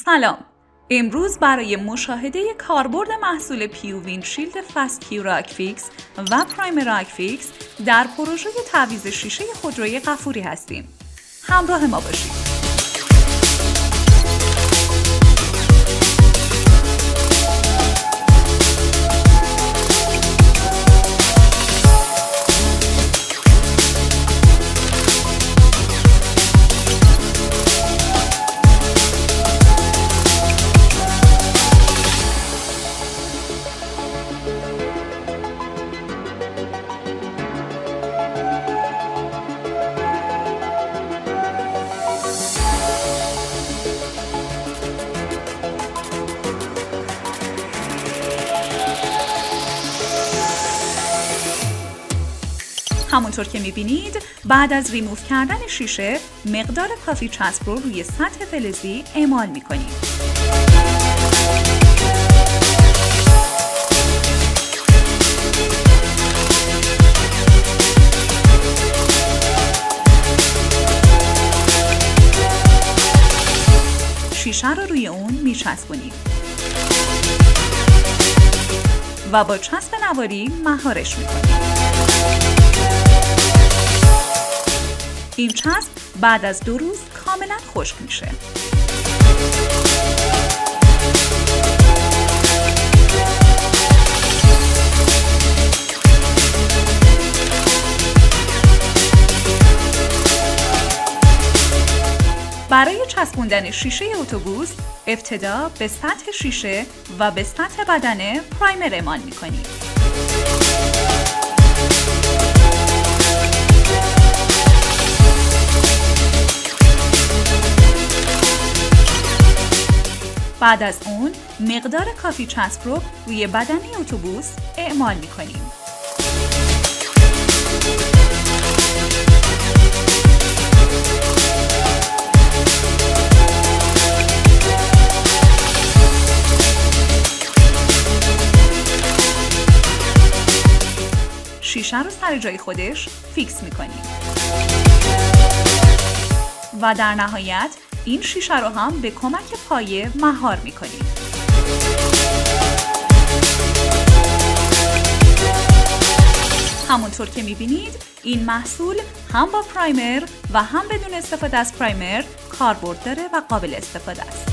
سلام. امروز برای مشاهده کاربرد محصول پیو ویندشیلد فست کیو راک فیکس و پرایمر راک فیکس در پروژه تعویض شیشه خودروی غفوری هستیم. همراه ما باشید. همونطور که میبینید بعد از ریموف کردن شیشه مقدار کافی چسب رو روی سطح فلزی اعمال میکنیم. شیشه رو روی اون میچسبونیم و با چسب نواری مهارش میکنیم. این چسب بعد از 2 روز کاملا خشک میشه. برای چسبوندن شیشه اتوبوس ابتدا به سطح شیشه و به سطح بدنه پرایمر اعمال میکنیم. بعد از اون مقدار کافی چسب رو روی بدنه اتوبوس اعمال می‌کنیم. شیشه رو سر جای خودش فیکس می‌کنیم. و در نهایت این شیشه رو هم به کمک پایه مهار می‌کنیم. همونطور که می‌بینید این محصول هم با پرایمر و هم بدون استفاده از پرایمر کاربرد داره و قابل استفاده است.